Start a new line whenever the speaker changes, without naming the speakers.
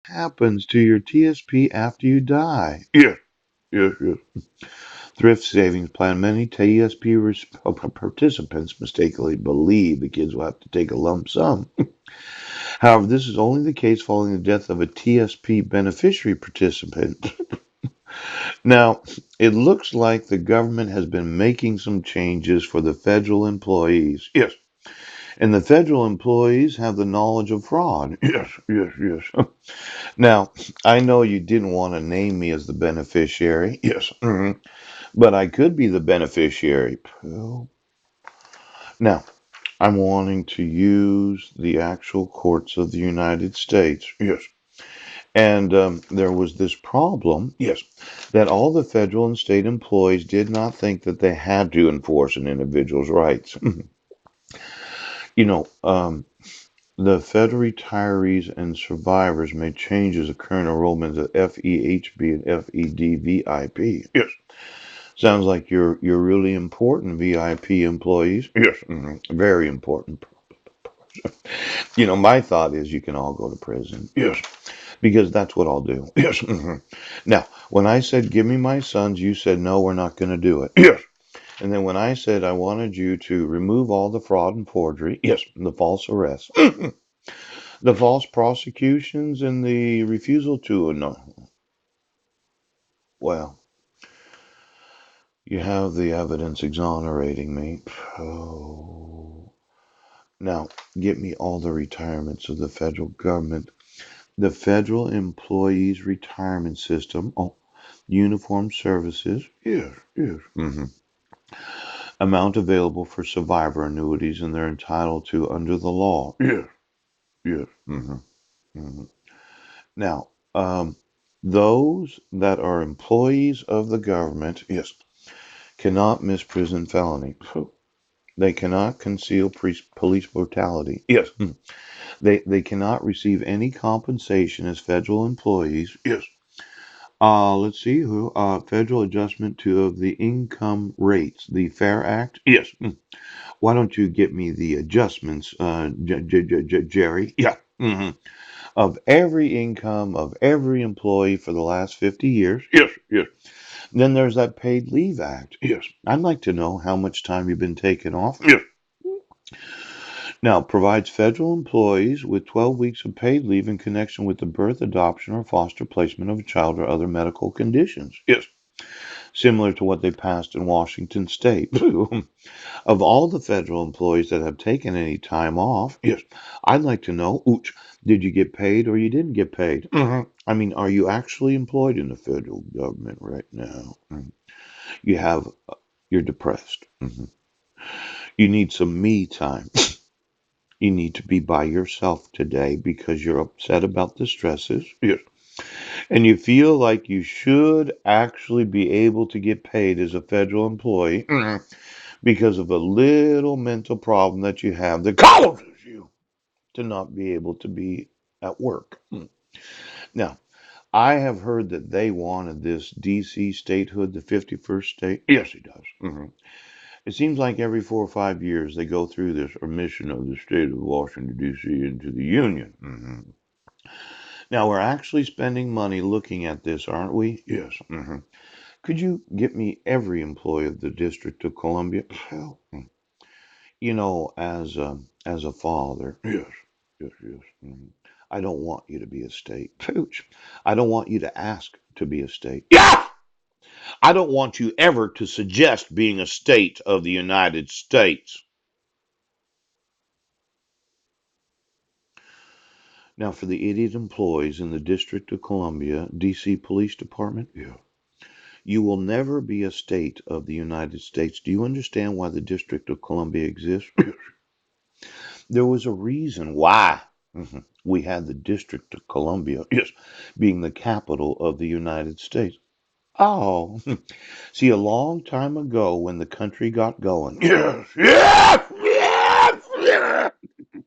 happens to your TSP after you die? Yes, yes, yes. Thrift savings plan. Many TSP participants mistakenly believe the kids will have to take a lump sum. However, this is only the case following the death of a TSP beneficiary participant. Now, it looks like the government has been making some changes for the federal employees. Yes. And the federal employees have the knowledge of fraud. Yes, yes, yes. Now, I know you didn't want to name me as the beneficiary. Yes. But I could be the beneficiary. Now, I'm wanting to use the actual courts of the United States. Yes. And there was this problem. Yes. That all the federal and state employees did not think that they had to enforce an individual's rights. You know, the federal retirees and survivors made changes to current enrollment at FEHB and FED Yes. Sounds like you're really important VIP employees. Yes. Very important. My thought is you can all go to prison. Yes. Because that's what I'll do. Yes. Now, when I said give me my sons, you said no, we're not going to do it. Yes. And then when I said I wanted you to remove all the fraud and forgery, yes, the false arrests, the false prosecutions, and the refusal to no. Well, you have the evidence exonerating me. Oh. Now, get me all the retirements of the federal government. The federal employees retirement system. Oh, uniform services. Yes, yes. Amount available for survivor annuities and they're entitled to under the law. Yes, yes. Now, those that are employees of the government, yes, cannot misprision felony. They cannot conceal police brutality. Yes. They cannot receive any compensation as federal employees. Yes. Let's see who federal adjustment to of the income rates, the Fair Act. Yes. Why don't you get me the adjustments, Jerry? Yeah. Of every income of every employee for the last 50 years. Yes. Yes. Then there's that Paid Leave Act. Yes. I'd like to know how much time you've been taken off. Yes. Now, provides federal employees with 12 weeks of paid leave in connection with the birth, adoption, or foster placement of a child or other medical conditions. Yes. Similar to what they passed in Washington State. Of all the federal employees that have taken any time off, yes, I'd like to know, did you get paid or you didn't get paid? I mean, are you actually employed in the federal government right now? You have, you're depressed. You need some me time. You need to be by yourself today because you're upset about the stresses. Yes. And you feel like you should actually be able to get paid as a federal employee because of a little mental problem that you have that causes you to not be able to be at work. Now, I have heard that they wanted this DC statehood, the 51st state. Yes, it does. It seems like every 4 or 5 years they go through this remission of the state of Washington, D.C. into the Union. Now, we're actually spending money looking at this, aren't we? Yes. Could you get me every employee of the District of Columbia? Hell, as a father. Yes, yes, yes. I don't want you to be a state. Pooch. I don't want you to ask to be a state. Yeah! I don't want you ever to suggest being a state of the United States. Now, for the idiot employees in the District of Columbia, D.C. Police Department, yeah, you will never be a state of the United States. Do you understand why the District of Columbia exists? There was a reason why we had the District of Columbia, yes, being the capital of the United States. Oh, see, a long time ago when the country got going. Yes, yes!